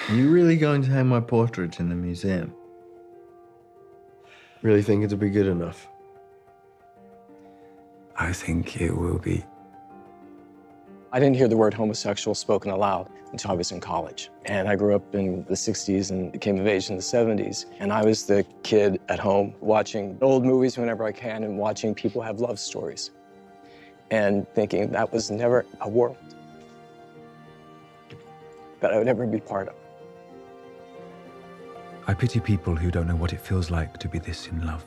Are you really going to hang my portrait in the museum? Really think it'll be good enough? I think it will be. I didn't hear the word homosexual spoken aloud until I was in college. And I grew up in the 60s and came of age in the 70s. And I was the kid at home watching old movies whenever I can and watching people have love stories. And thinking that was never a world that I would ever be part of. I pity people who don't know what it feels like to be this in love.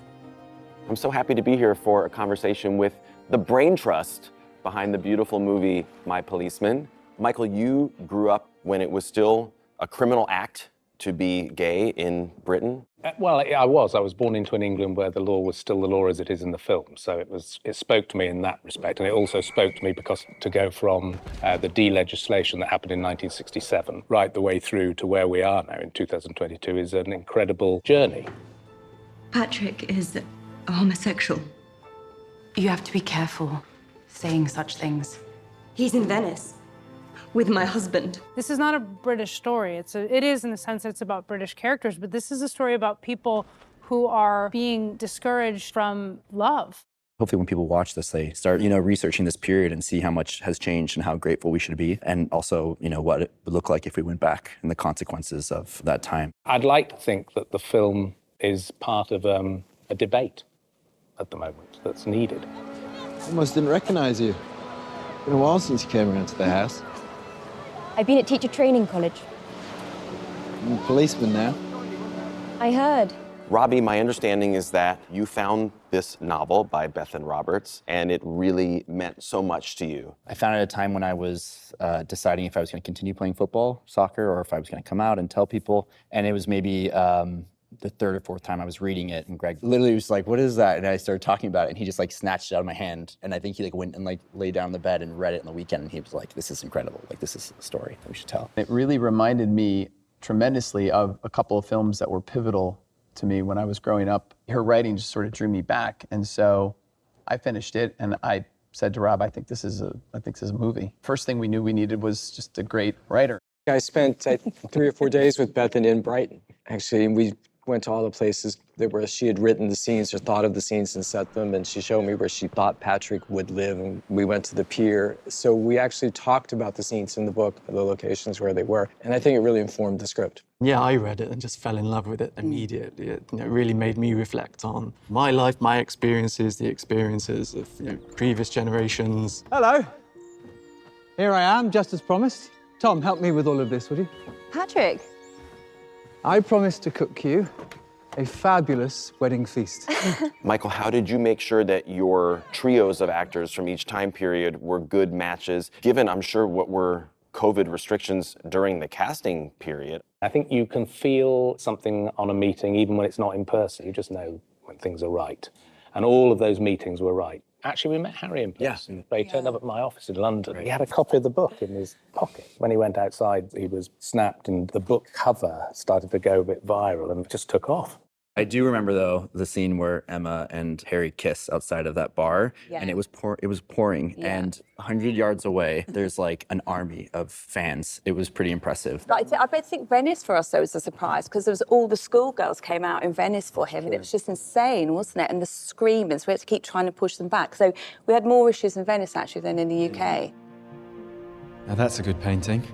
I'm so happy to be here for a conversation with the brain trust behind the beautiful movie, My Policeman. Michael, you grew up when it was still a criminal act to be gay in Britain. Well, I was born into an England where the law was still the law as it is in the film. So it spoke to me in that respect. And it also spoke to me because to go from the de-legislation that happened in 1967 right the way through to where we are now in 2022 is an incredible journey. Patrick is a homosexual. You have to be careful saying such things. He's in Venice with my husband. This is not a British story. It is in the sense that it's about British characters, but this is a story about people who are being discouraged from love. Hopefully when people watch this, they start, researching this period and see how much has changed and how grateful we should be. And also, what it would look like if we went back and the consequences of that time. I'd like to think that the film is part of a debate at the moment that's needed. Almost didn't recognize you. Been a while since you came around to the house. I've been at teacher training college. I'm a policeman now. I heard. Robbie, my understanding is that you found this novel by Bethan Roberts, and it really meant so much to you. I found it at a time when I was deciding if I was going to continue playing football, soccer, or if I was going to come out and tell people. And it was maybe the third or fourth time I was reading it, and Greg literally was like, "What is that?" And I started talking about it, and he just snatched it out of my hand. And I think he went and lay down on the bed and read it on the weekend, and he was like, "This is incredible. This is a story that we should tell." It really reminded me tremendously of a couple of films that were pivotal to me when I was growing up. Her writing just sort of drew me back, and so I finished it, and I said to Rob, I think this is a movie. First thing we knew we needed was just a great writer. I spent 3 or 4 days with Bethan in Brighton, actually, and we went to all the places where she had written the scenes or thought of the scenes and set them, and she showed me where she thought Patrick would live, and we went to the pier. So we actually talked about the scenes in the book, the locations where they were, and I think it really informed the script. Yeah, I read it and just fell in love with it immediately. It really made me reflect on my life, my experiences, the experiences of previous generations. Hello. Here I am, just as promised. Tom, help me with all of this, would you? Patrick. I promised to cook you a fabulous wedding feast. Michael, how did you make sure that your trios of actors from each time period were good matches, given, I'm sure, what were COVID restrictions during the casting period? I think you can feel something on a meeting, even when it's not in person. You just know when things are right. And all of those meetings were right. Actually, we met Harry in person. Yeah. He turned up at my office in London. He had a copy of the book in his pocket. When he went outside, he was snapped, and the book cover started to go a bit viral and just took off. I do remember, though, the scene where Emma and Harry kiss outside of that bar, and it was pouring, and 100 yards away, there's an army of fans. It was pretty impressive. I think Venice for us, though, was a surprise, because there was all the schoolgirls came out in Venice for him, and it was just insane, wasn't it? And the screaming, so we had to keep trying to push them back. So we had more issues in Venice, actually, than in the UK. Now that's a good painting.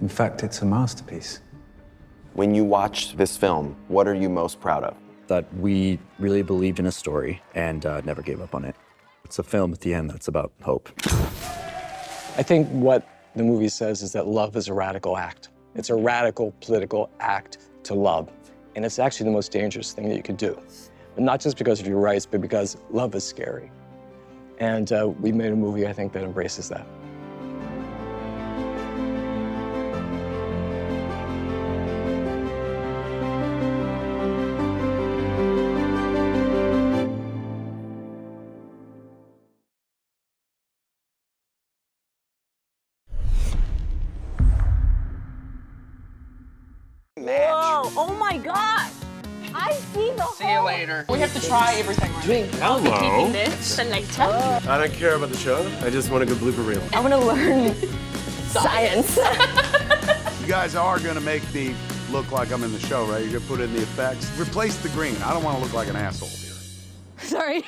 In fact, it's a masterpiece. When you watch this film, what are you most proud of? That we really believed in a story and never gave up on it. It's a film at the end that's about hope. I think what the movie says is that love is a radical act. It's a radical political act to love. And it's actually the most dangerous thing that you could do. But not just because of your rights, but because love is scary. And we made a movie, I think, that embraces that. Whoa, oh my God. I see the See you later. We have to try everything. Drink. Hello. Keeping this for later. I don't care about the show. I just want a good blooper reel. I want to learn science. You guys are gonna make me look like I'm in the show, right? You're gonna put in the effects. Replace the green. I don't wanna look like an asshole here. Sorry.